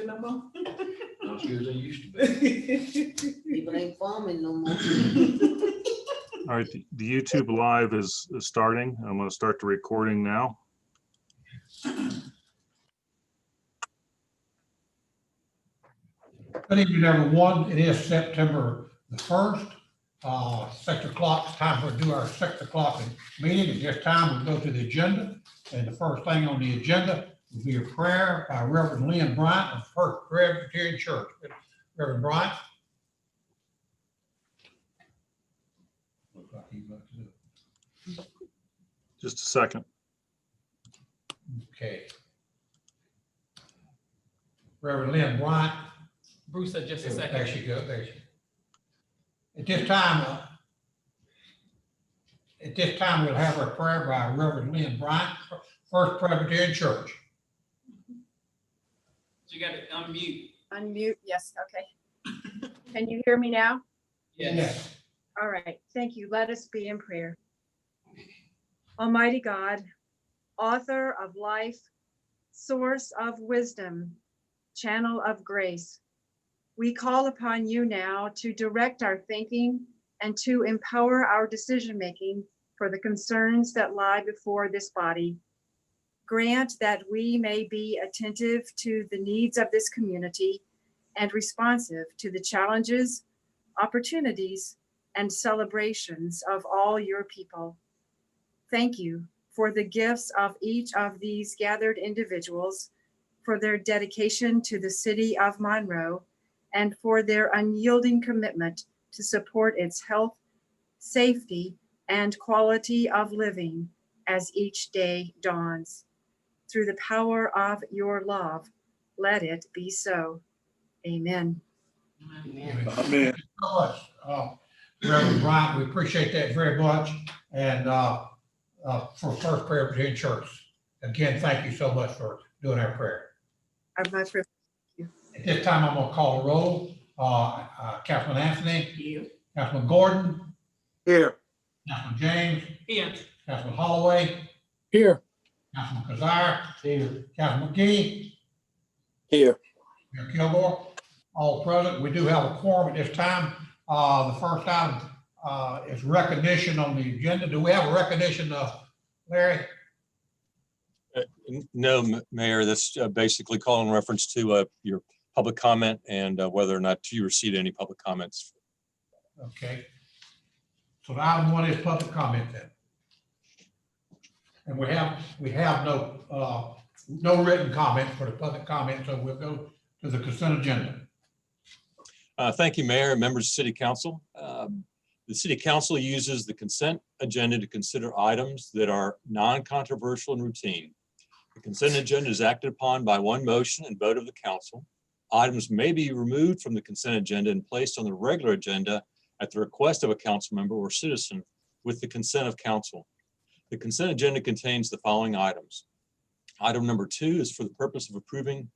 no more? Not as good as they used to be. People ain't farming no more. All right, the YouTube live is starting. I'm going to start the recording now. Good evening, everyone. It is September the 1st, 6 o'clock. It's time to do our 6 o'clock meeting. At this time, we go to the agenda. And the first thing on the agenda will be a prayer by Reverend Lynn Bryant of First Presbyterian Church. Reverend Bryant. Looks like he's about to do it. Just a second. Okay. Reverend Lynn Bryant. Bruce said just a There second. she goes, there she goes. At this time, we'll have our prayer by Reverend Lynn Bryant, First Presbyterian Church. You got to unmute. Unmute, yes, okay. Can you hear me now? Yes. All right, thank you. Let us be in prayer. Almighty God, author of life, source of wisdom, channel of grace, we call upon you now to direct our thinking and to empower our decision-making for the concerns that lie before this body. Grant that we may be attentive to the needs of this community and responsive to the challenges, opportunities, and celebrations of all your people. Thank you for the gifts of each of these gathered individuals, for their dedication to the city of Monroe, and for their unyielding commitment to support its health, safety, and quality of living as each day dawns. Through the power of your love, let it be so. Amen. Amen. Thank you so much, Reverend Bryant. We appreciate that very much. And for First Presbyterian Church, again, thank you so much for doing our prayer. My privilege. At this time, I'm going to call a roll. Councilman Anthony, Here. Councilman Gordon, Here. Councilman James, Here. Councilman Holloway, Here. Councilman Kazire, Here. Councilman McGee, Here. Mayor Kilgore, all present. We do have a quorum at this time. The first item is recognition on the agenda. Do we have a recognition of Larry? No, Mayor, that's basically calling reference to your public comment and whether or not you received any public comments. Okay. So the item one is public comment then. And we have no written comment for the public comment, so we'll go to the consent agenda. Thank you, Mayor and members of City Council. The City Council uses the consent agenda to consider items that are non-controversial and routine. The consent agenda is acted upon by one motion and vote of the council. Items may be removed from the consent agenda and placed on the regular agenda at the request of a council member or citizen with the consent of council. The consent agenda contains the following items. Item number 2 is for the purpose of approving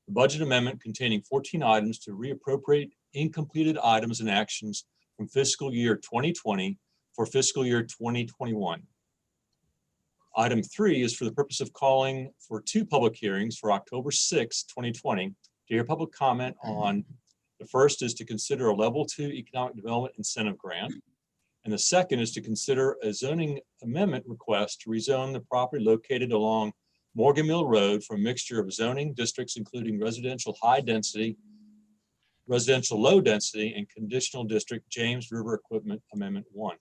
the budget amendment containing 14 items to reappropriate incompleted items and actions from fiscal year 2020 for fiscal year 2021. Item 3 is for the purpose of calling for 2 public hearings for October 6, 2020 to hear public comment on. The first is to consider a level 2 economic development incentive grant. And the second is to consider a zoning amendment request to rezone the property located along Morgan Mill Road for a mixture of zoning districts, including residential high density, residential low density, and conditional district James River Equipment Amendment 1.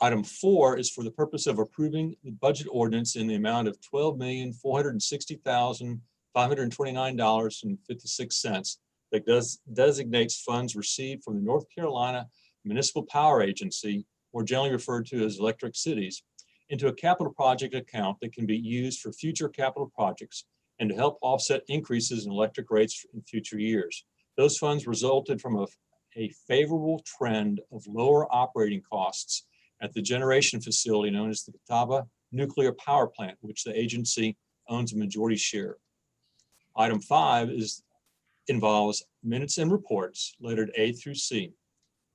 Item 4 is for the purpose of approving the budget ordinance in the amount of $12,460,529.56 that designates funds received from the North Carolina Municipal Power Agency, more generally referred to as Electric Cities, into a capital project account that can be used for future capital projects and to help offset increases in electric rates in future years. Those funds resulted from a favorable trend of lower operating costs at the generation facility known as the Catawba Nuclear Power Plant, which the agency owns a majority share. Item 5 involves minutes and reports, lettered A through C.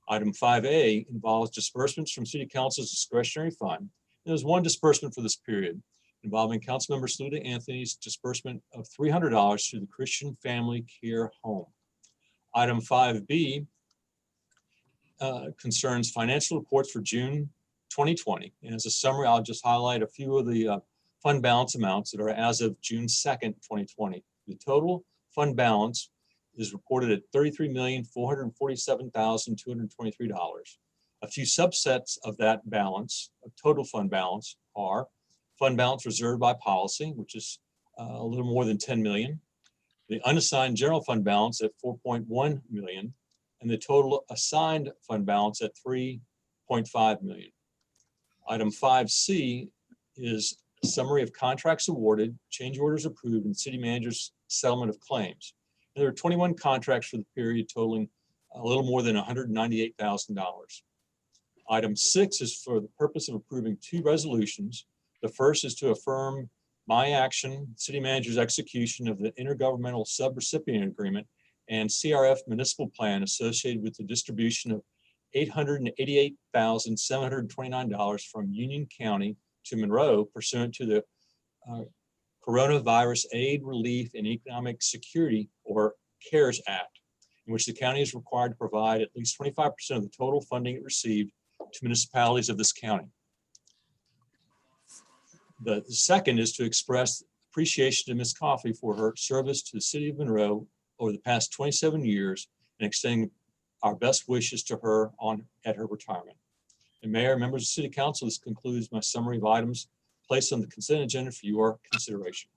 Item 5A involves disbursements from City Council's discretionary fund. There's one disbursement for this period. involving Councilmember Saluda Anthony's disbursement of $300 to the Christian Family Care Home. Item 5B concerns financial reports for June 2020. And as a summary, I'll just highlight a few of the fund balance amounts that are as of June 2nd, 2020. The total fund balance is reported at $33,447,223. A few subsets of that balance, of total fund balance, are fund balance reserved by policy, which is a little more than 10 million. The unassigned general fund balance at 4.1 million, and the total assigned fund balance at 3.5 million. Item 5C is a summary of contracts awarded, change orders approved, and city manager's settlement of claims. And there are 21 contracts for the period totaling a little more than $198,000. Item 6 is for the purpose of approving 2 resolutions. The first is to affirm my action, city manager's execution of the intergovernmental subrecipient agreement and CRF municipal plan associated with the distribution of $888,729 from Union County to Monroe pursuant to the Coronavirus Aid, Relief, and Economic Security, or CARES Act, in which the county is required to provide at least 25% of the total funding it received to municipalities of this county. The second is to express appreciation to Ms. Coffey for her service to the city of Monroe over the past 27 years and extending our best wishes to her at her retirement. And Mayor, members of City Council, this concludes my summary of items placed on the consent agenda for your consideration.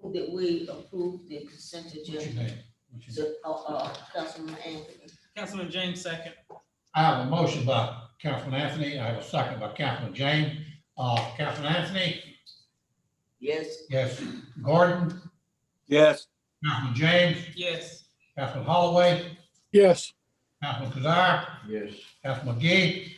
That we approve the consent What's your agenda. name? What's your name? Councilman Anthony. Councilman James second. I have a motion by Councilman Anthony. I have a second by Councilman James. Councilman Anthony? Yes. Yes. Gordon? Yes. Councilman James? Yes. Councilman Holloway? Yes. Councilman Kazire? Yes. Councilman McGee?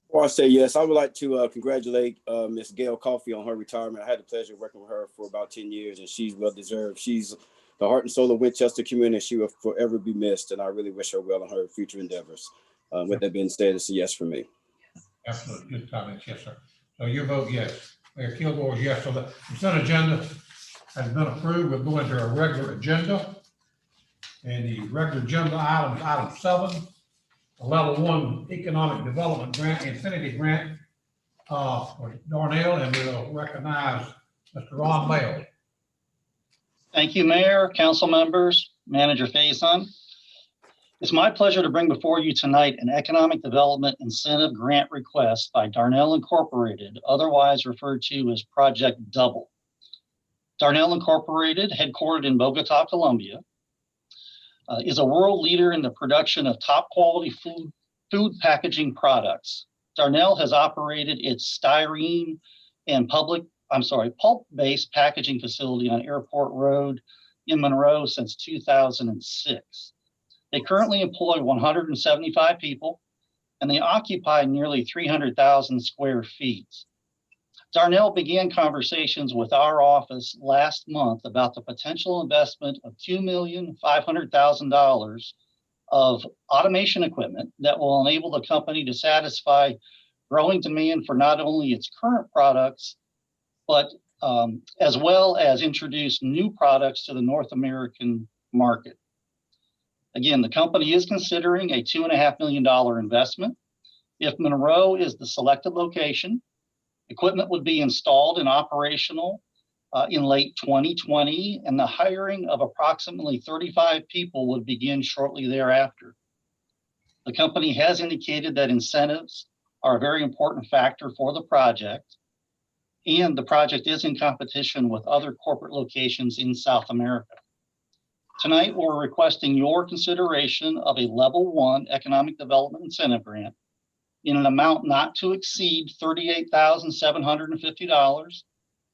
Before I say yes, I would like to congratulate Ms. Gail Coffey on her retirement. I had the pleasure of working with her for about 10 years, and she's well deserved. She's the heart and soul of Winchester community. She will forever be missed, and I really wish her well in her future endeavors. With that being said, it's a yes for me. Absolutely. Good comments. Yes, sir. So your vote, yes. Mayor Kilgore is yes. So the consent agenda has been approved. We'll go into our regular agenda. And the regular agenda items, item 7, a level 1 economic development grant, Infinity Grant for Darnell, and we'll recognize Mr. Ron Bell. Thank you, Mayor, council members, Manager Faison. It's my pleasure to bring before you tonight an economic development incentive grant request by Darnell Incorporated, otherwise referred to as Project Double. Darnell Incorporated, headquartered in Bogota, Colombia, is a world leader in the production of top quality food packaging products. Darnell has operated its styrene and pulp-based packaging facility on Airport Road in Monroe since 2006. They currently employ 175 people, and they occupy nearly 300,000 square feet. Darnell began conversations with our office last month about the potential investment of $2,500,000 of automation equipment that will enable the company to satisfy growing demand for not only its current products, but as well as introduce new products to the North American market. Again, the company is considering a $2.5 million investment. If Monroe is the selected location, equipment would be installed and operational in late 2020, and the hiring of approximately 35 people would begin shortly thereafter. The company has indicated that incentives are a very important factor for the project, and the project is in competition with other corporate locations in South America. Tonight, we're requesting your consideration of a level 1 economic development incentive grant in an amount not to exceed $38,750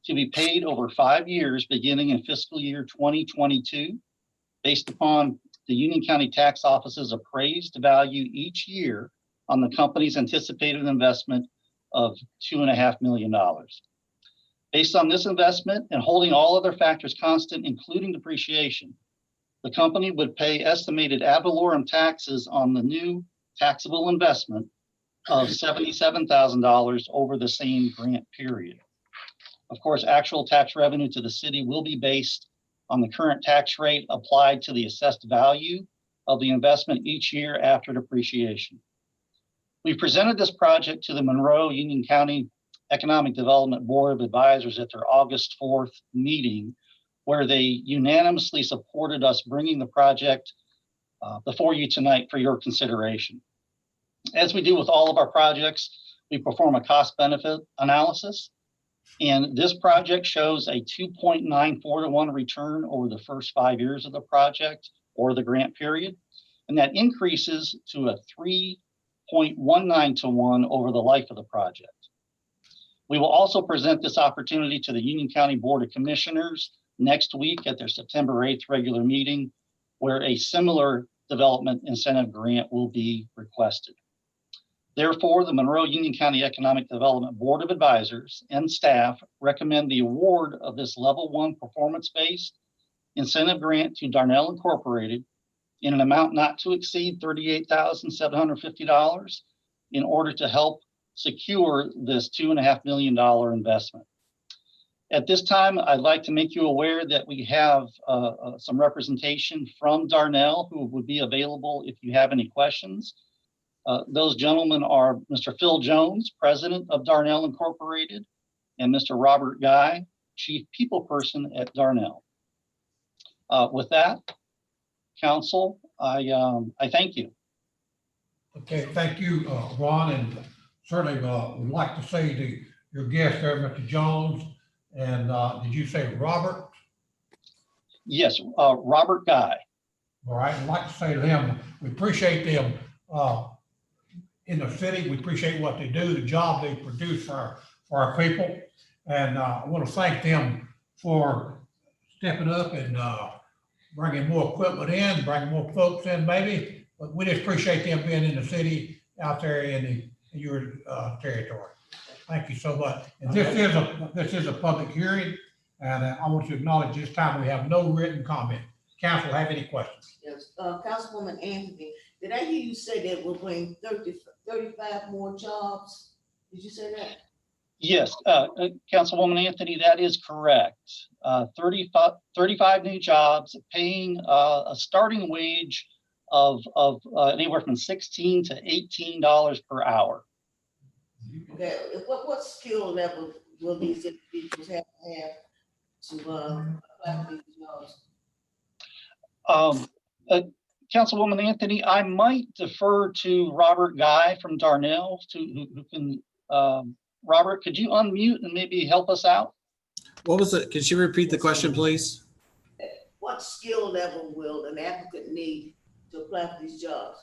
to be paid over 5 years beginning in fiscal year 2022, based upon the Union County Tax Office's appraised value each year on the company's anticipated investment of $2.5 million. Based on this investment and holding all other factors constant, including depreciation, the company would pay estimated ad valorem taxes on the new taxable investment of $77,000 over the same grant period. Of course, actual tax revenue to the city will be based on the current tax rate applied to the assessed value of the investment each year after depreciation. We presented this project to the Monroe Union County Economic Development Board of Advisors at their August 4th meeting, where they unanimously supported us bringing the project before you tonight for your consideration. As we do with all of our projects, we perform a cost-benefit analysis, and this project shows a 2.94 to 1 return over the first 5 years of the project or the grant period, and that increases to a 3.19 to 1 over the life of the project. We will also present this opportunity to the Union County Board of Commissioners next week at their September 8th regular meeting, where a similar development incentive grant will be requested. Therefore, the Monroe Union County Economic Development Board of Advisors and staff recommend the award of this level 1 performance-based incentive grant to Darnell Incorporated in an amount not to exceed $38,750 in order to help secure this $2.5 million investment. At this time, I'd like to make you aware that we have some representation from Darnell who would be available if you have any questions. Those gentlemen are Mr. Phil Jones, President of Darnell Incorporated, and Mr. Robert Guy, Chief People Person at Darnell. With that, Council, I thank you. Okay, thank you, Ron, and certainly would like to say to your guest there, Mr. Jones, and did you say Robert? Yes, Robert Guy. All right, I'd like to say to him, we appreciate them in the city. We appreciate what they do, the job they produce for our people. And I want to thank them for stepping up and bringing more equipment in, bringing more folks in maybe. But we just appreciate them being in the city out there in your territory. Thank you so much. And this is a public hearing, and I want to acknowledge this time we have no written comment. Council, have any questions? Yes, Councilwoman Anthony, did I hear you say that we'll bring 35 more jobs? Did you say that? Yes, Councilwoman Anthony, that is correct. 35 new jobs paying a starting wage of anywhere from $16 to $18 per hour. Okay, what skill level will these individuals have to apply for these jobs? Councilwoman Anthony, I might defer to Robert Guy from Darnell who can, Robert, could you unmute and maybe help us out? What was it? Could you repeat the question, please? What skill level will an applicant need to apply for these jobs?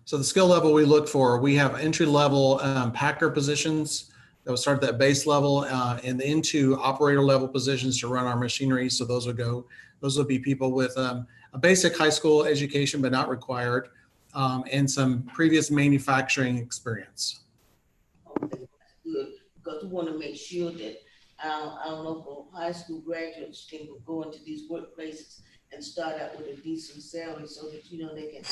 So the skill level we look for, we have entry level packer positions that will start at that base level and into operator level positions to run our machinery. So those would be people with a basic high school education, but not required, and some previous manufacturing experience. Okay, that's good, because we want to make sure that our local high school graduates can go into these workplaces and start out with a decent salary so that, they can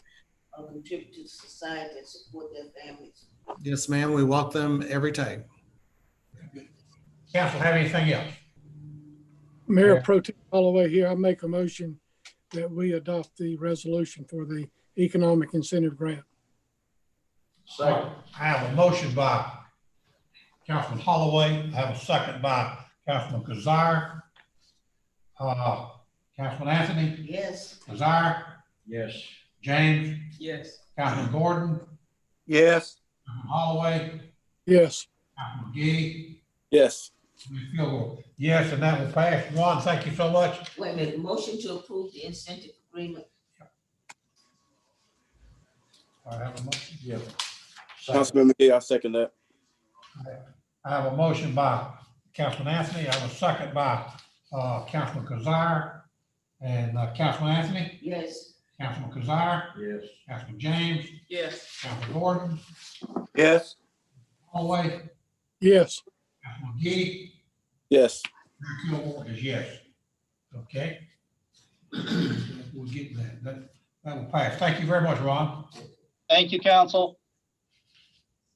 contribute to society and support their families. Yes, ma'am. We welcome them every time. Council, have anything else? Mayor Pro Tem Holloway here. I make a motion that we adopt the resolution for the economic incentive grant. I have a motion by Councilman Holloway. I have a second by Councilman Kazire. Councilman Anthony, Yes. Kazire, Yes. James, Yes. Councilman Gordon, Yes. Councilman Holloway, Yes, Councilman Gee, Yes. yes, and that will pass. Ron, thank you so much. Wait a minute, motion to approve the incentive agreement. I have a motion. Yeah. Councilman McGee, I second that. I have a motion by Councilman Anthony. I have a second by Councilman Kazire. And Councilman Anthony, Yes. Councilman Kazire, Yes. Councilman James, Yes. Councilman Gordon, Yes. Holloway, yes, Councilman Gee, Yes. Mayor Kilgore is yes. Okay. We'll get that. That will pass. Thank you very much, Ron. Thank you, Council.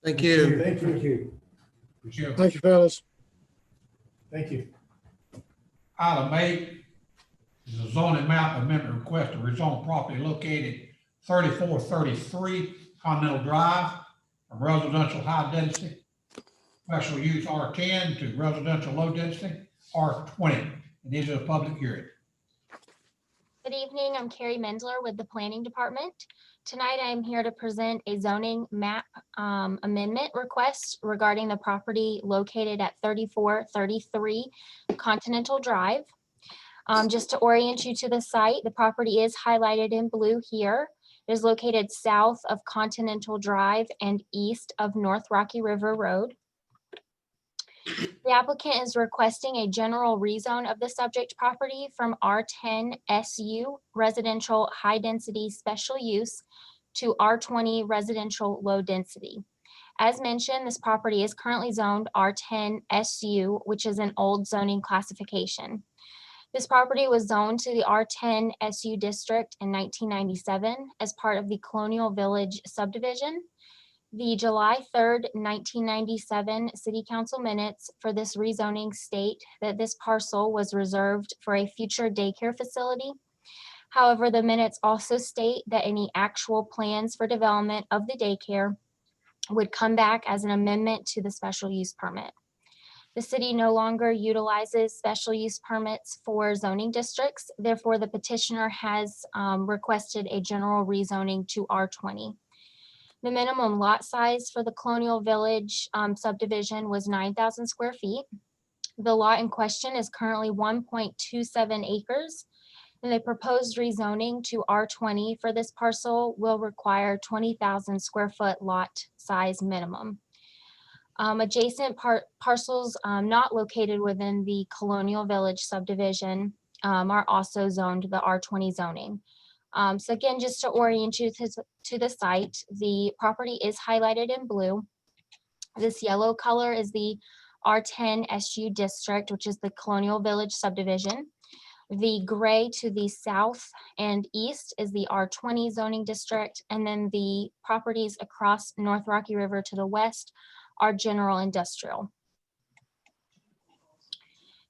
Thank you. Thank you. Appreciate it. thank you, fellas. Thank you. Item 8 is a zoning map amendment request to rezone property located 3433 Continental Drive from residential high density, special use R10 to residential low density R20. And these are a public hearing. Good evening, I'm Carrie Mendler with the Planning Department. Tonight, I am here to present a zoning map amendment request regarding the property located at 3433 Continental Drive. Just to orient you to the site, the property is highlighted in blue here. It is located south of Continental Drive and east of North Rocky River Road. The applicant is requesting a general rezone of the subject property from R10 SU Residential High Density Special Use to R20 Residential Low Density. As mentioned, this property is currently zoned R10 SU, which is an old zoning classification. This property was zoned to the R10 SU district in 1997 as part of the Colonial Village subdivision. The July 3rd, 1997 City Council minutes for this rezoning state that this parcel was reserved for a future daycare facility. However, the minutes also state that any actual plans for development of the daycare would come back as an amendment to the special use permit. The city no longer utilizes special use permits for zoning districts. Therefore, the petitioner has requested a general rezoning to R20. The minimum lot size for the Colonial Village subdivision was 9,000 square feet. The lot in question is currently 1.27 acres. And the proposed rezoning to R20 for this parcel will require 20,000 square foot lot size minimum. Adjacent parcels not located within the Colonial Village subdivision are also zoned the R20 zoning. So again, just to orient you to the site, the property is highlighted in blue. This yellow color is the R10 SU district, which is the Colonial Village subdivision. The gray to the south and east is the R20 zoning district, and then the properties across North Rocky River to the west are general industrial.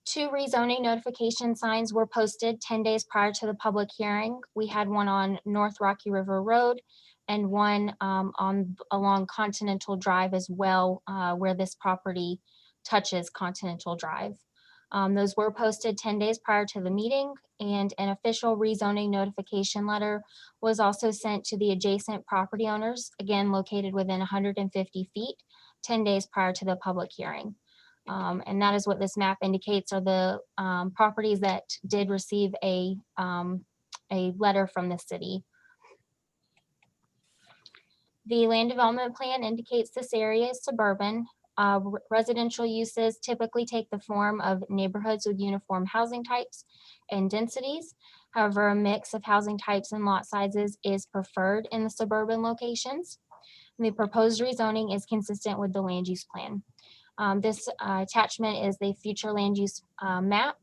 2 rezoning notification signs were posted 10 days prior to the public hearing. We had one on North Rocky River Road and one along Continental Drive as well, where this property touches Continental Drive. Those were posted 10 days prior to the meeting, and an official rezoning notification letter was also sent to the adjacent property owners, again located within 150 feet, 10 days prior to the public hearing. And that is what this map indicates are the properties that did receive a letter from the city. The land development plan indicates this area is suburban. Residential uses typically take the form of neighborhoods with uniform housing types and densities. However, a mix of housing types and lot sizes is preferred in the suburban locations. And the proposed rezoning is consistent with the land use plan. This attachment is the future land use map.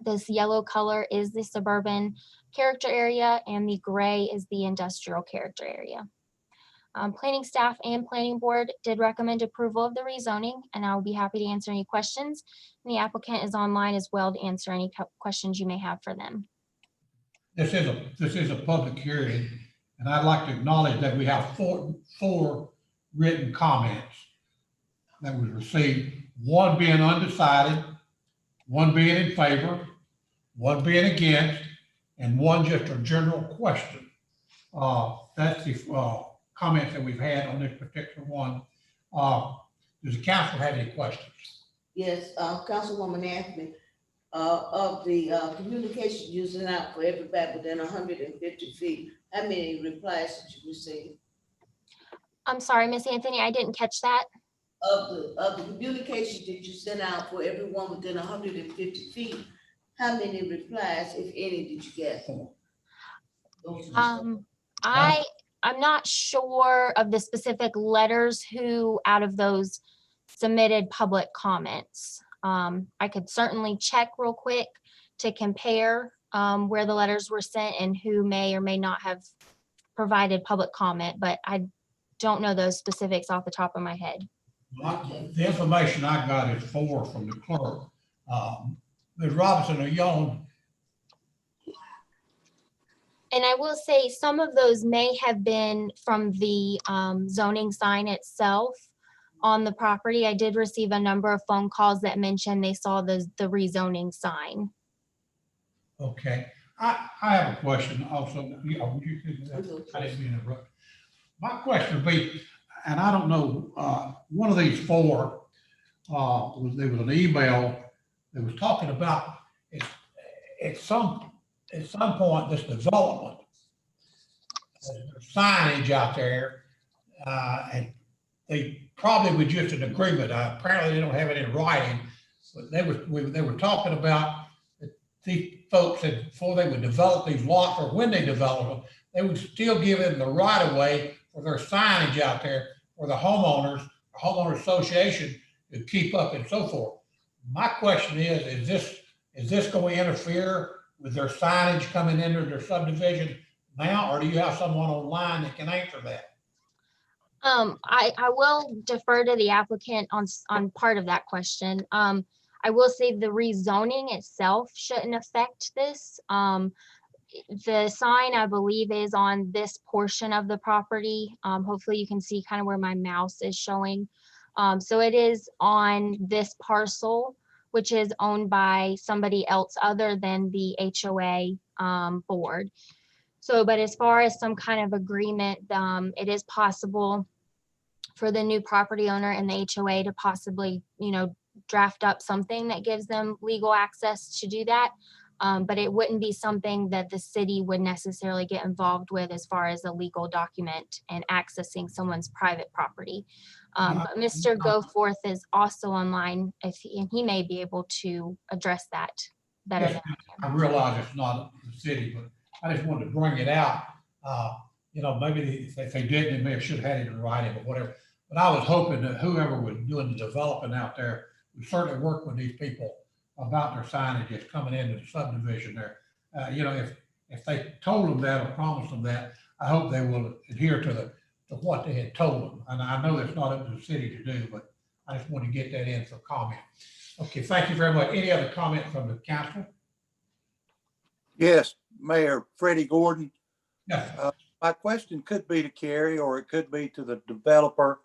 This yellow color is the suburban character area, and the gray is the industrial character area. Planning staff and planning board did recommend approval of the rezoning, and I will be happy to answer any questions. And the applicant is online as well to answer any questions you may have for them. This is a public hearing, and I'd like to acknowledge that we have four written comments that was received, one being undecided, one being in favor, one being against, and one just a general question. That's the comments that we've had on this particular one. Does the council have any questions? Yes, Councilwoman Anthony, of the communication you sent out for everybody within 150 feet, how many replies did you receive? I'm sorry, Miss Anthony, I didn't catch that. Of the communication that you sent out for everyone within 150 feet, how many replies, if any, did you get? I'm not sure of the specific letters who out of those submitted public comments. I could certainly check real quick to compare where the letters were sent and who may or may not have provided public comment, but I don't know those specifics off the top of my head. The information I got is 4 from the clerk, Ms. Robinson, are you on? And I will say some of those may have been from the zoning sign itself on the property. I did receive a number of phone calls that mentioned they saw the rezoning sign. Okay, I have a question also. Would you do that? I didn't mean to interrupt. My question would be, and I don't know, one of these four, there was an email that was talking about at some point, this development, signage out there, and they probably were just an agreement. Apparently they don't have it in writing, but they were talking about that these folks said before they would develop these lots or when they develop them, they would still give them the right of way for their signage out there for the homeowners, homeowner association to keep up and so forth. My question is this going to interfere with their signage coming into their subdivision now, or do you have someone online that can answer that? I will defer to the applicant on part of that question. I will say the rezoning itself shouldn't affect this. The sign, I believe, is on this portion of the property. Hopefully you can see kind of where my mouse is showing. So it is on this parcel, which is owned by somebody else other than the HOA board. So, but as far as some kind of agreement, it is possible for the new property owner and the HOA to possibly, draft up something that gives them legal access to do that. But it wouldn't be something that the city would necessarily get involved with as far as a legal document and accessing someone's private property. But Mr. Goforth is also online and he may be able to address that better than I can. I realize it's not the city, but I just wanted to bring it out. Maybe if they didn't, they may have should have had it in writing or whatever. But I was hoping that whoever was doing the developing out there would certainly work with these people about their signage that's coming into the subdivision there. If they told them that or promised them that, I hope they will adhere to what they had told them. And I know that's not up to the city to do, but I just want to get that in for comment. Okay, thank you very much. Any other comment from the council? Yes, Mayor Freddie Gordon. No. My question could be to Carrie or it could be to the developer,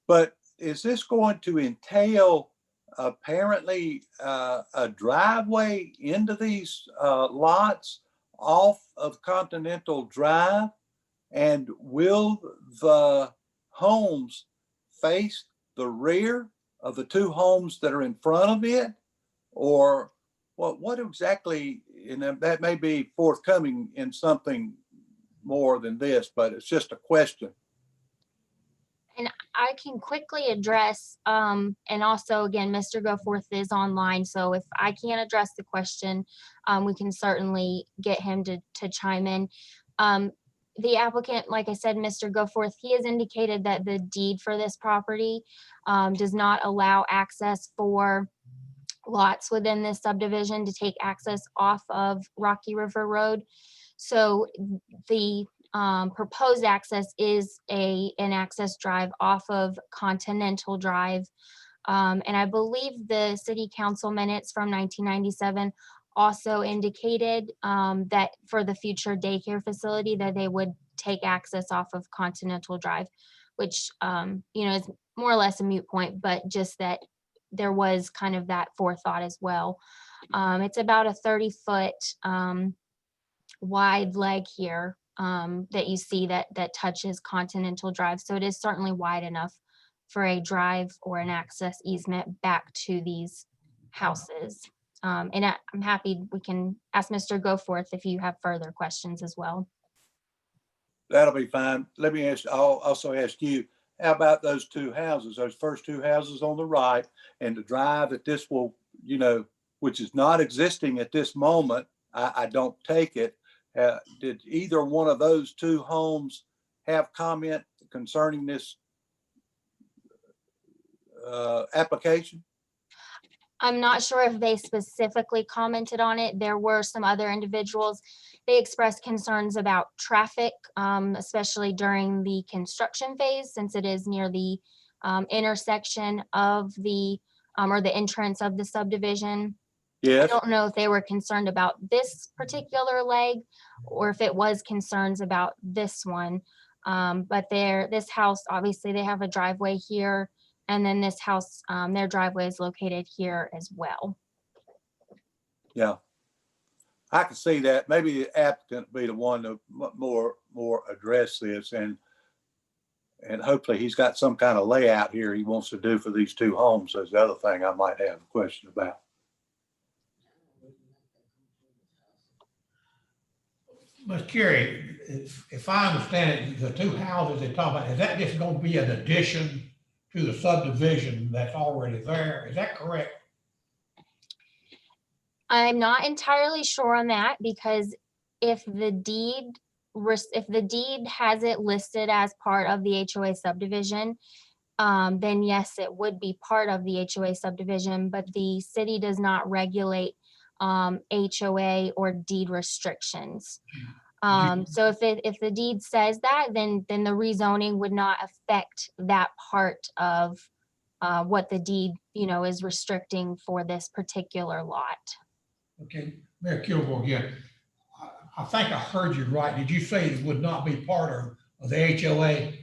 but is this going to entail apparently a driveway into these lots off of Continental Drive? And will the homes face the rear of the two homes that are in front of it? Or what exactly, and that may be forthcoming in something more than this, but it's just a question. And I can quickly address, and also again, Mr. Goforth is online. So if I can't address the question, we can certainly get him to chime in. The applicant, like I said, Mr. Goforth, he has indicated that the deed for this property does not allow access for lots within this subdivision to take access off of Rocky River Road. So the proposed access is an access drive off of Continental Drive. And I believe the city council minutes from 1997 also indicated that for the future daycare facility that they would take access off of Continental Drive, which is more or less a moot point, but just that there was kind of that forethought as well. It's about a 30-foot wide leg here that you see that touches Continental Drive. So it is certainly wide enough for a drive or an access easement back to these houses. And I'm happy we can ask Mr. Goforth if you have further questions as well. That'll be fine. Let me ask, I'll also ask you, how about those two houses, those first two houses on the right and the drive that this will, which is not existing at this moment, I don't take it. Did either one of those two homes have comment concerning this application? I'm not sure if they specifically commented on it. There were some other individuals. They expressed concerns about traffic, especially during the construction phase, since it is near the intersection of the or the entrance of the subdivision. I Yes, don't know if they were concerned about this particular leg or if it was concerns about this one. But this house, obviously they have a driveway here, and then this house, their driveway is located here as well. yeah. I can see that. Maybe the applicant be the one to more address this, and hopefully he's got some kind of layout here he wants to do for these two homes. That's the other thing I might have a question about. Ms. Carey, if I understand it, the two houses they're talking about, is that just gonna be an addition to the subdivision that's already there? Is that correct? I'm not entirely sure on that because if the deed has it listed as part of the HOA subdivision, then yes, it would be part of the HOA subdivision, but the city does not regulate HOA or deed restrictions. So if the deed says that, then the rezoning would not affect that part of what the deed, is restricting for this particular lot. Okay, Mayor Kilgore again. I think I heard you right. Did you say it would not be part of the HOA?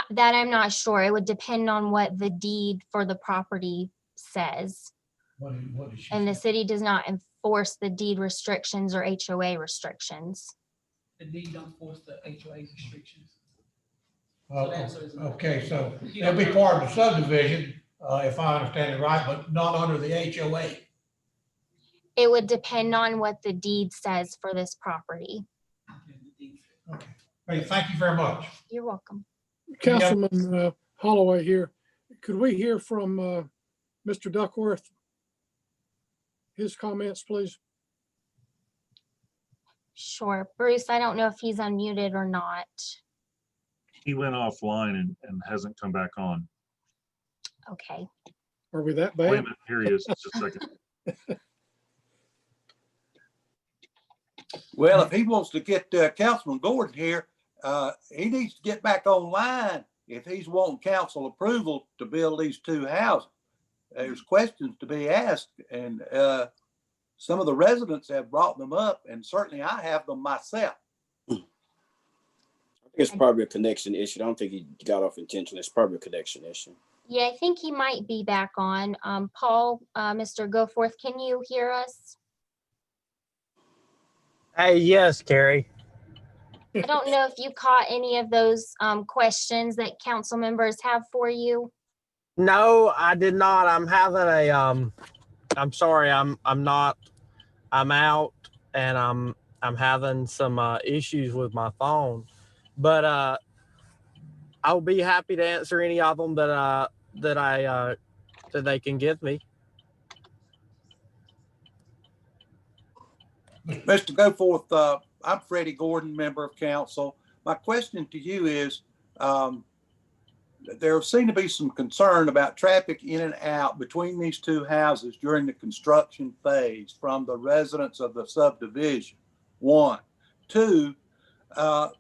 That I'm not sure. It would depend on what the deed for the property says. What did she And the say? city does not enforce the deed restrictions or HOA restrictions. The deed don't force the HOA restrictions. Oh, So the answer is no. okay, so it'll be part of the subdivision, if I understand it right, but not under the HOA. It would depend on what the deed says for this property. Okay, hey, thank you very much. You're welcome. Councilman Holloway here. Could we hear from Mr. Duckworth? His comments, please. Sure. Bruce, I don't know if he's unmuted or not. He went offline and hasn't come back on. Okay. Are we that Wait a bad? minute, here he is, just a second. Well, if he wants to get Councilman Gordon here, he needs to get back online if he's wanting council approval to build these two houses. There's questions to be asked, and some of the residents have brought them up, and certainly I have them myself. I think it's probably a connection issue. I don't think he got off intentionally. It's probably a connection issue. Yeah, I think he might be back on. Paul, Mr. Goforth, can you hear us? Hey, yes, Carrie. I don't know if you caught any of those questions that council members have for you. No, I did not. I'm having a I'm sorry, I'm out and I'm having some issues with my phone. But I'll be happy to answer any of them that they can give me. Mr. Goforth, I'm Freddie Gordon, member of council. My question to you is, there seemed to be some concern about traffic in and out between these two houses during the construction phase from the residents of the subdivision. 1, 2, how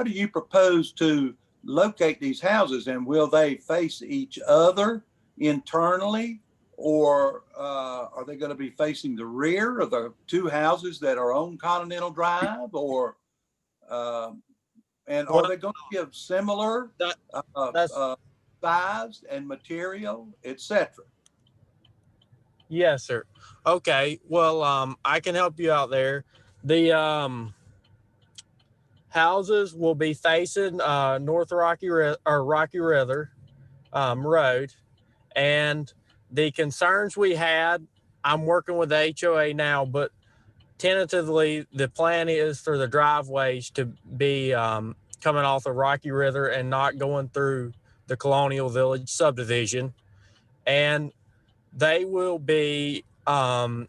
do you propose to locate these houses, and will they face each other internally, or are they going to be facing the rear of the two houses that are on Continental Drive, or and are they going to be of similar size and material, etc.? Yes, sir. Okay. Well, I can help you out there. The houses will be facing North Rocky River Road, and the concerns we had, I'm working with the HOA now, but tentatively the plan is for the driveways to be coming off the Rocky River and not going through the Colonial Village subdivision, and they will be as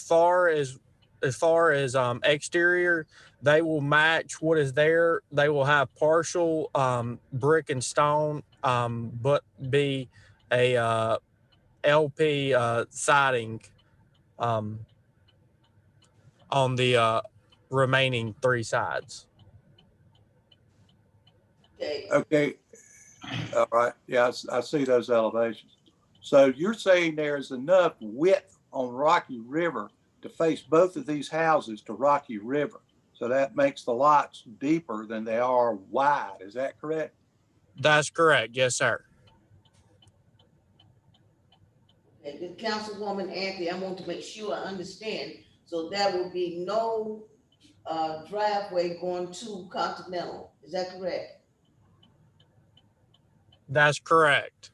far as exterior, they will match what is there. They will have partial brick and stone, but be a LP siding on the remaining 3 sides. Okay, Okay. All right, yeah, I see those elevations. So you're saying there's enough width on Rocky River to face both of these houses to Rocky River. So that makes the lots deeper than they are wide. Is that correct? That's correct. Yes, sir. Okay, the Councilwoman Anthony, I want to make sure I understand. So there will be no driveway going to Continental. Is that correct? That's correct.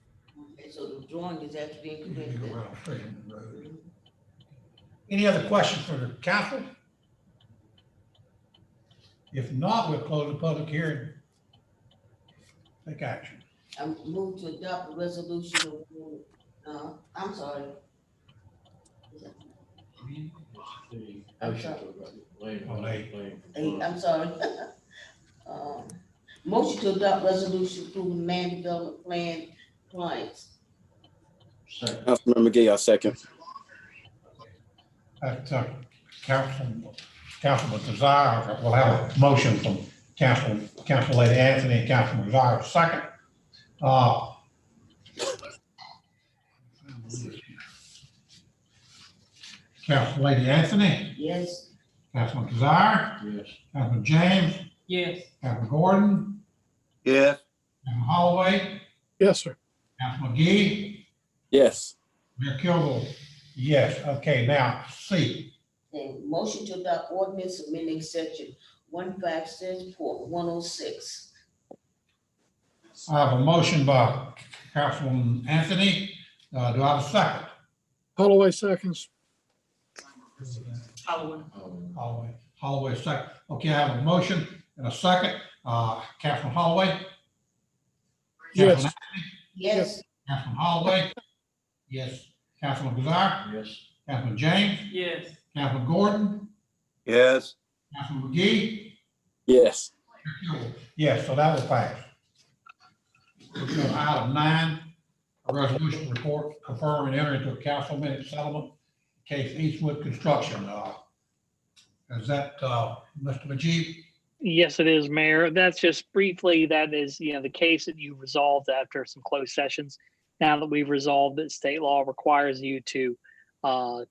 Okay, so the drawing is actually incorrect then. Around straight in the road. Any other questions for the council? If not, we'll close the public hearing. Take action. I move to adopt a resolution of, I'm sorry. I'm sorry. Motion to adopt resolution approving land development plan compliance. Councilman McGee, I second. Councilman Desire, we'll have a motion from Council Lady Anthony and Councilman Desire, second. Council Lady Anthony, Yes. Councilman Desire, Yes. Councilman James, Yes. Councilman Gordon, Yes. Councilman Holloway, Yes, sir. Councilman McGee, Yes. Mayor Kilgore. Yes, okay, now C. And motion to adopt ordinance amending section 156.106. I have a motion by Councilman Anthony. Do I have a second? Holloway seconds. Holloway. Holloway second. Okay, I have a motion and a second. Councilman Holloway? Yes. Yes. Councilman Holloway? Yes. Councilman Desire? Yes. Councilman James? Yes. Councilman Gordon? Yes. Councilman McGee? Yes. Yes, so that will pass. We'll go to item 9, a resolution report confirming enter into a council minute settlement case Eastwood Construction. Is that Mr. Majid? Yes, it is, Mayor. That's just briefly, that is, the case that you resolved after some closed sessions. Now that we've resolved that state law requires you to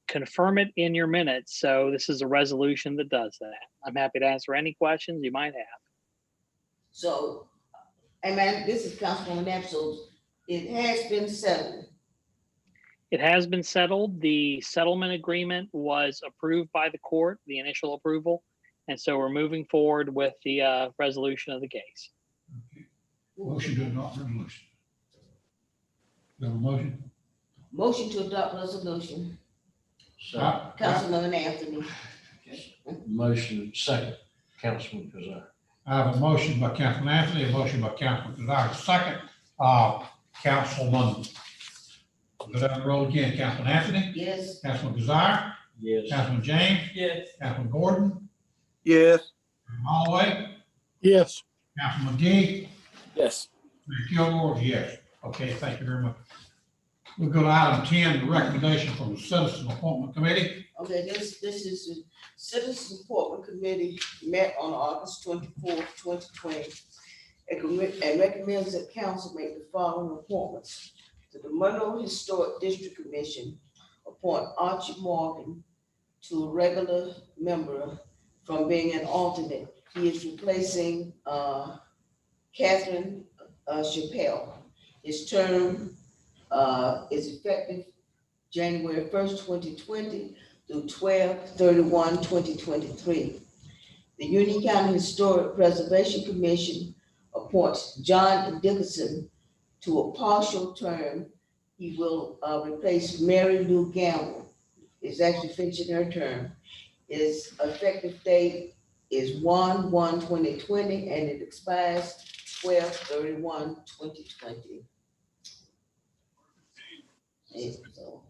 confirm it in your minutes. So this is a resolution that does that. I'm happy to answer any questions you might have. So, man, this is Councilwoman Knapp, so it has been settled. It has been settled. The settlement agreement was approved by the court, the initial approval. And so we're moving forward with the resolution of the case. Motion to adopt resolution. Do you have a motion? Motion to adopt resolution. Councilman Anthony. Motion second, Councilman Desire. I have a motion by Councilman Anthony, a motion by Councilman Desire, second. Councilman, go down the road again. Councilman Anthony? Yes. Councilman Desire? Yes. Councilman James? Yes. Councilman Gordon? Yes. Councilman Holloway? Yes. Councilman McGee? Yes. Mayor Kilgore, yes. Okay, thank you very much. We'll go to item 10, the recommendation from the Citizen Appointment Committee. Okay, this is the Citizens Appointment Committee met on August 24th, 2020. And recommends that council make the following appointments. To the Monroe Historic District Commission, appoint Archie Morgan to a regular member from being an alternate. He is replacing Catherine Chappelle. His term is effective January 1st, 2020 through 12/31/2023. The Union County Historic Preservation Commission appoints John Dickinson to a partial term. He will replace Mary Lou Gamble. Is actually finishing her term. His effective date is 1/1/2020 and it expires 12/31/2020. And so,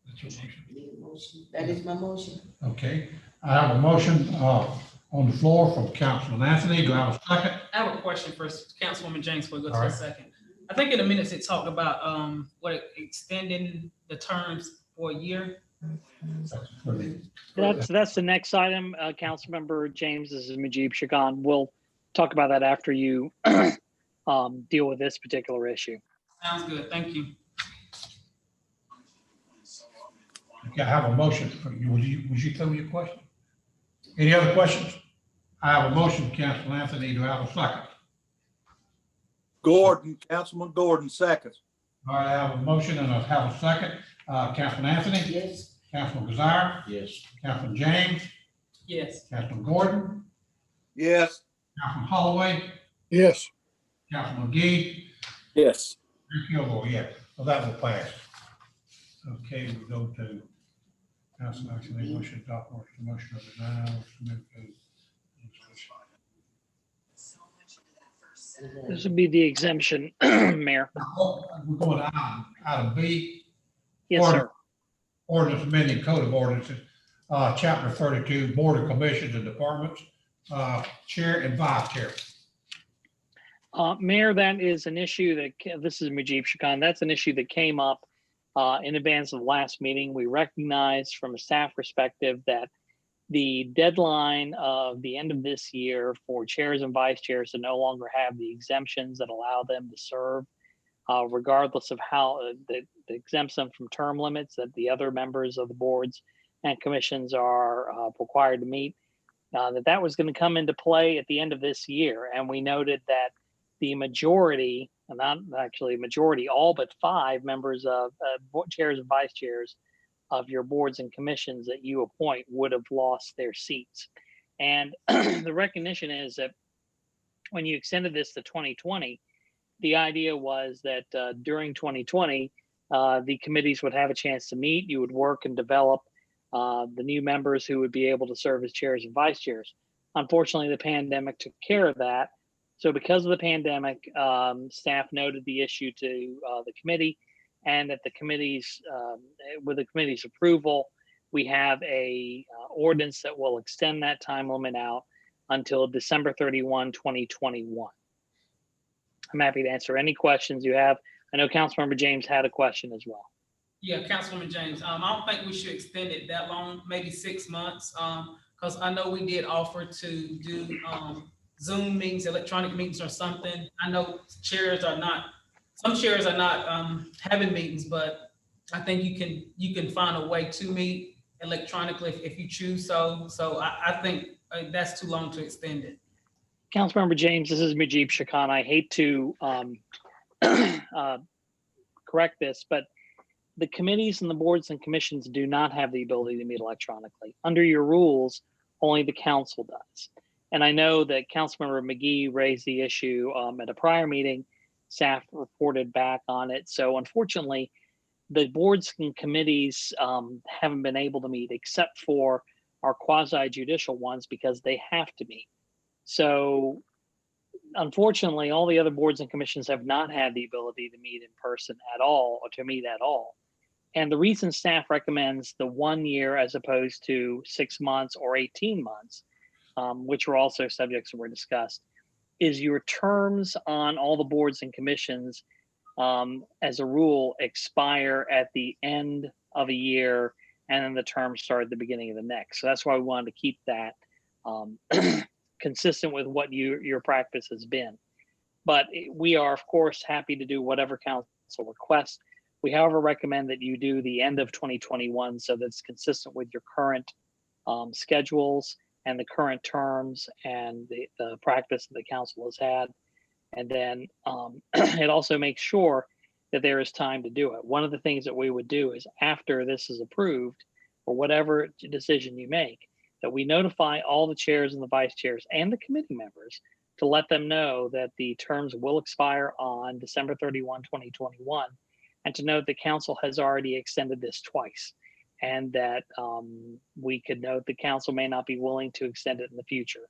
That's your motion. need a motion. That is my motion. Okay, I have a motion on the floor from Councilman Anthony. Do I have a second? I have a question first, Councilwoman James, before we go to All the right. second. I think in the minutes it talked about extending the terms for a year. That's the next item, Councilmember James. This is Majib Shagan. We'll talk about that after you deal with this particular issue. Sounds good. Thank you. Okay, I have a motion for you. Would you tell me your question? Any other questions? I have a motion, Councilman Anthony. Do I have a second? Gordon, Councilman Gordon, seconds. All right, I have a motion and I have a second. Councilman Anthony? Yes. Councilman Desire? Yes. Councilman James? Yes. Councilman Gordon? Yes. Councilman Holloway? Yes. Councilman McGee? Yes. Mayor Kilgore, yeah. So that will pass. Okay, we go to council action, any motion to adopt motion of the nine. This would be the exemption, Mayor. We're going to item B. Yes, sir. Ordinance amending code of ordinances, chapter 32, board of commissions and departments, chair and vice chair. Mayor, that is an issue that, this is Mujib Shakan, that's an issue that came up in advance of the last meeting. We recognized from a staff perspective that the deadline of the end of this year for chairs and vice chairs to no longer have the exemptions that allow them to serve, regardless of how that exempts them from term limits that the other members of the boards and commissions are required to meet, that was going to come into play at the end of this year. And we noted that the majority, not actually majority, all but 5 members of chairs and vice chairs of your boards and commissions that you appoint would have lost their seats. And the recognition is that when you extended this to 2020, the idea was that during 2020, the committees would have a chance to meet, you would work and develop the new members who would be able to serve as chairs and vice chairs. Unfortunately, the pandemic took care of that. So because of the pandemic, staff noted the issue to the committee, and at the committee's, with the committee's approval, we have a ordinance that will extend that time limit out until December 31, 2021. I'm happy to answer any questions you have. I know Councilmember James had a question as well. Yeah, Councilwoman James, I don't think we should extend it that long, maybe 6 months. Because I know we did offer to do Zoom meetings, electronic meetings or something. I know some chairs are not having meetings, but I think you can find a way to meet electronically if you choose so. So I think that's too long to extend it. Councilmember James, this is Mujib Shakan. I hate to correct this, but the committees and the boards and commissions do not have the ability to meet electronically. Under your rules, only the council does. And I know that Councilmember McGee raised the issue at a prior meeting. Staff reported back on it. So unfortunately, the boards and committees haven't been able to meet except for our quasi-judicial ones because they have to meet. So unfortunately, all the other boards and commissions have not had the ability to meet in person at all or to meet at all. And the reason staff recommends the 1 year as opposed to 6 months or 18 months, which were also subjects that were discussed, is your terms on all the boards and commissions, as a rule, expire at the end of a year, and then the terms start at the beginning of the next. So that's why we wanted to keep that consistent with what your practice has been. But we are, of course, happy to do whatever council requests. We, however, recommend that you do the end of 2021 so that's consistent with your current schedules and the current terms and the practice that the council has had. And then it also makes sure that there is time to do it. One of the things that we would do is after this is approved, or whatever decision you make, that we notify all the chairs and the vice chairs and the committee members to let them know that the terms will expire on December 31, 2021, and to note the council has already extended this twice, and that we could note the council may not be willing to extend it in the future.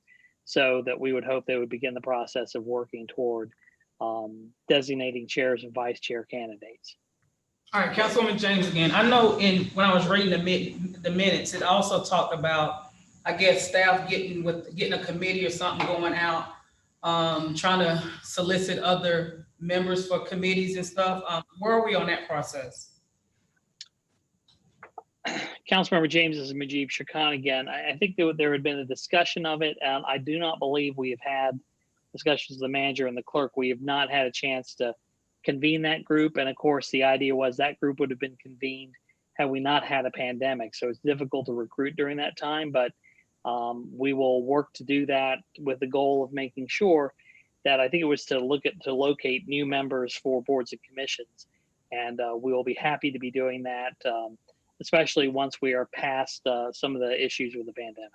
So that we would hope they would begin the process of working toward designating chairs and vice chair candidates. All right, Councilwoman James again. I know when I was reading the minutes, it also talked about, I guess, staff getting a committee or something going out, trying to solicit other members for committees and stuff. Where are we on that process? Councilmember James, this is Mujib Shakan again. I think there had been a discussion of it, and I do not believe we have had discussions with the manager and the clerk, we have not had a chance to convene that group. And of course, the idea was that group would have been convened had we not had a pandemic. So it's difficult to recruit during that time, but we will work to do that with the goal of making sure that, I think it was to locate new members for boards and commissions. And we will be happy to be doing that, especially once we are past some of the issues with the pandemic.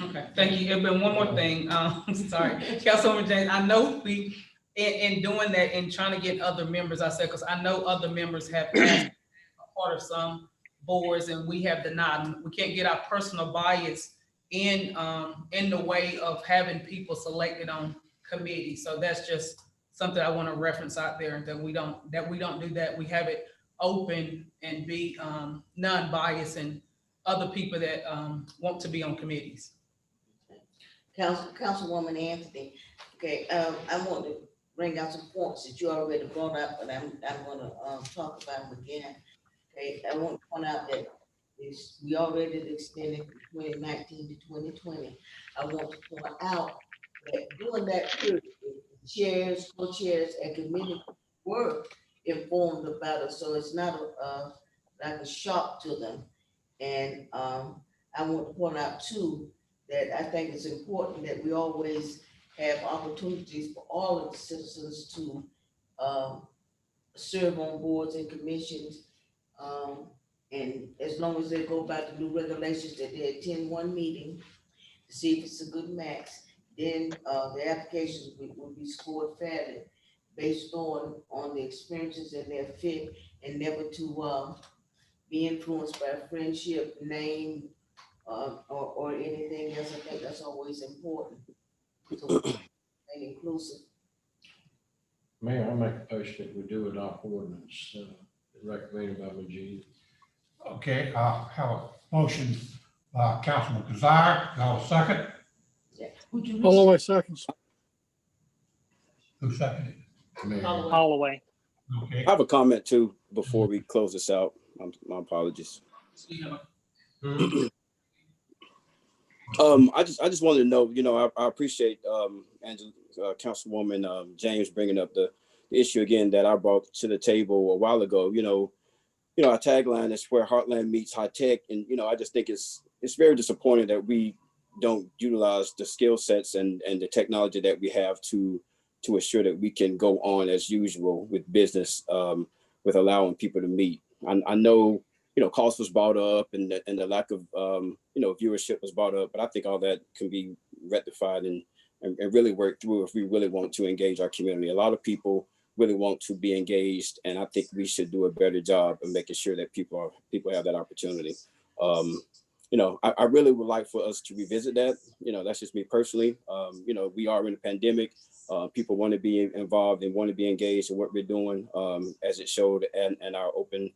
Okay, thank you. And then one more thing, sorry, Councilwoman James, I know we, in doing that and trying to get other members, I said, because I know other members have asked part of some boards and we have denied. We can't get our personal bias in the way of having people selected on committees. So that's just something I want to reference out there, that we don't do that. We have it open and be non-biased and other people that want to be on committees. Councilwoman Anthony, okay, I want to bring out some points that you already brought up, but I'm gonna talk about them again. Okay, I want to point out that we already extended from 2019 to 2020. I want to point out that during that period, chairs, co-chairs, and committee were informed about it, so it's not like a shock to them. And I want to point out too, that I think it's important that we always have opportunities for all of the citizens to serve on boards and commissions. And as long as they go by the new regulations, that they attend one meeting to see if it's a good match, then the applications will be scored fairly based on the experiences and their fit, and never to be influenced by friendship, name, or anything else. I think that's always important. So, and inclusive. Mayor, I make a motion that we do adopt ordinance recommended by Majid. Okay, I have a motion by Councilman Kazire. Do I have a second? Holloway seconds. Who seconded? Mayor. Holloway. Okay. I have a comment too before we close this out. My apologies. I just wanted to know, I appreciate Angela, Councilwoman James bringing up the issue again that I brought to the table a while ago. Our tagline is where Heartland meets high tech, and I just think it's very disappointing that we don't utilize the skill sets and the technology that we have to assure that we can go on as usual with business, with allowing people to meet. I know cost was brought up and the lack of viewership was brought up, but I think all that can be rectified and really work through if we really want to engage our community. A lot of people really want to be engaged, and I think we should do a better job of making sure that people have that opportunity. I really would like for us to revisit that. That's just me personally. We are in a pandemic. People want to be involved and want to be engaged in what we're doing, as it showed in our open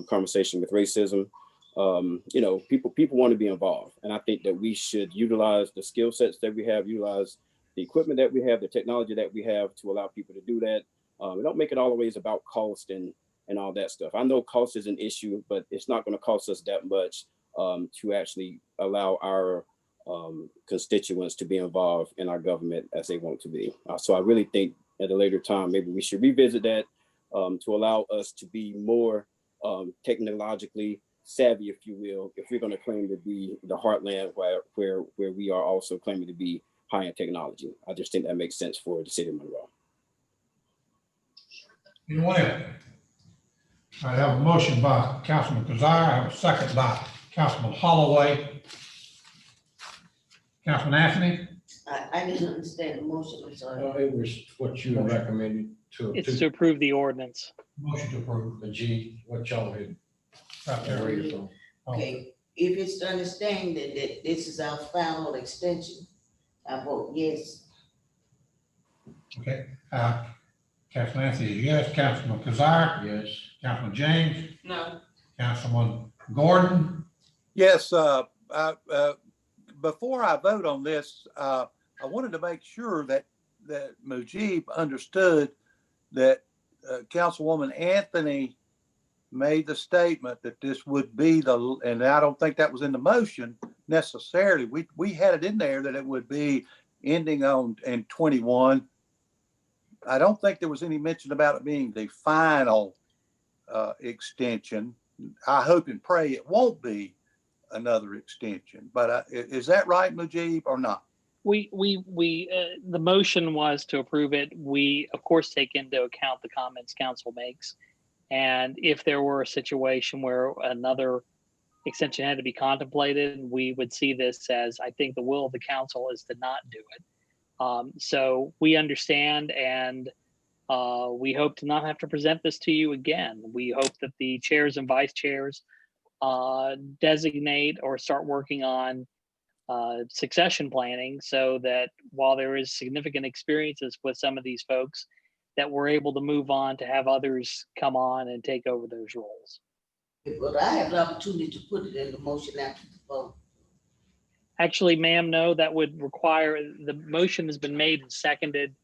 conversation with racism. People want to be involved, and I think that we should utilize the skill sets that we have, utilize the equipment that we have, the technology that we have to allow people to do that. Don't make it always about cost and all that stuff. I know cost is an issue, but it's not going to cost us that much to actually allow our constituents to be involved in our government as they want to be. So I really think at a later time, maybe we should revisit that to allow us to be more technologically savvy, if you will, if we're going to claim to be the heartland where we are also claiming to be high in technology. I just think that makes sense for the city of Monroe. Anyone else? I have a motion by Councilman Kazire. I have a second by Councilman Holloway. Councilman Anthony? I didn't understand the motion, I'm sorry. It was what you recommended to. It's to approve the ordinance. Motion to approve. Majid, what y'all had. Right there. Where you from? Okay, if it's the understanding that this is our final extension, I vote yes. Okay, Councilman Anthony is yes. Councilman Kazire? Yes. Councilman James? No. Councilman Gordon? Yes, before I vote on this, I wanted to make sure that Mujib understood that Councilwoman Anthony made the statement that this would be and I don't think that was in the motion necessarily. We had it in there that it would be ending in 21. I don't think there was any mention about it being the final extension. I hope and pray it won't be another extension, but is that right, Mujib, or not? The motion was to approve it. We, of course, take into account the comments council makes. And if there were a situation where another extension had to be contemplated, we would see this as, I think the will of the council is to not do it. So we understand, and we hope to not have to present this to you again. We hope that the chairs and vice chairs designate or start working on succession planning, so that while there is significant experiences with some of these folks, that we're able to move on to have others come on and take over those roles. But I have the opportunity to put it in the motion after the vote. Actually, ma'am, no, that would require, the motion has been made and seconded.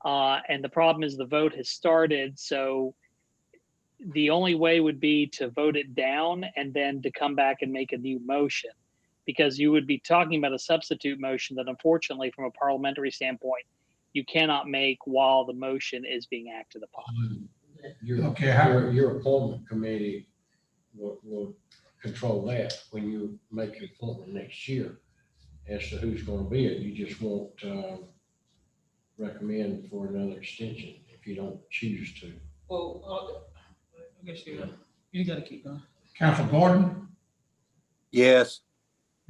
And the problem is the vote has started. So the only way would be to vote it down and then to come back and make a new motion, because you would be talking about a substitute motion that, unfortunately, from a parliamentary standpoint, you cannot make while the motion is being acted upon. Your appointment committee will control that when you make your appointment next year as to who's going to be it. You just won't recommend for another extension if you don't choose to. Well, I guess you gotta keep going. Council Gordon, Yes.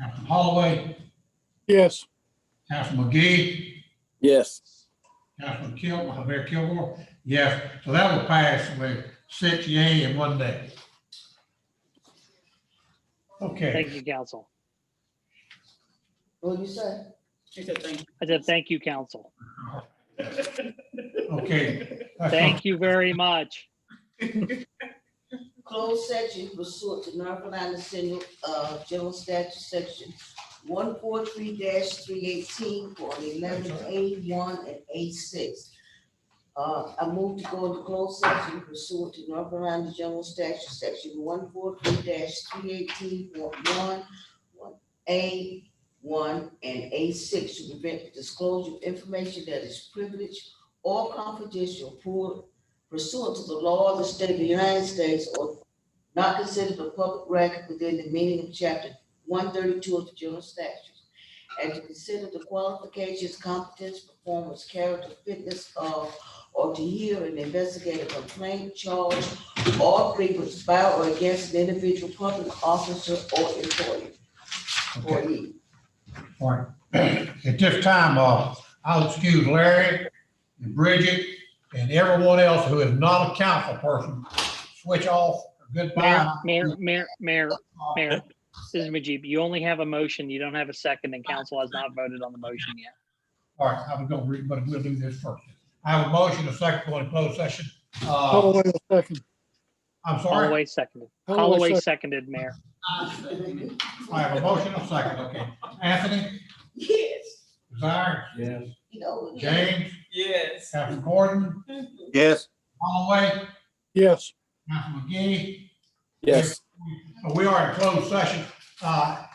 Council Holloway, Yes. Council McGee, Yes. Councilman Mayor Kilgore, yes. So that will pass with 6 yea and 1 nay. Okay. Thank you, council. What did you say? She said thank you. I said, thank you, council. Okay. Thank you very much. Closed session pursuant to North Carolina General Statute Section 143-318 for 11A1 and A6. I move to go into closed session pursuant to North Carolina General Statute Section 143-318 for 1A1 and A6 to prevent the disclosure of information that is privileged or confidential pursuant to the law of the state of the United States, or not considered a public record within the meaning of Chapter 132 of the General Statutes, and to consider the qualifications, competence, performance, character, fitness of, or to hear and investigate a complaint, charge, or grievance by or against an individual public officer or employee. Okay. All right. At this time, I'll excuse Larry and Bridget and everyone else who is not a council person. Switch off. Goodbye. Mayor, this is Majib. You only have a motion. You don't have a second, and council has not voted on the motion yet. All right, I was going to read, but we'll do this first. I have a motion, a second, going to closed session. Holloway will second. I'm sorry. Holloway seconded. Holloway Holloway second. seconded, Mayor. I have a motion, a second. Okay. Anthony, Yes. Desire, Yes. You know, James, Yes. Councilman Gordon, Yes. Holloway, Yes. Councilman McGee. Yes. We are in closed session. Everybody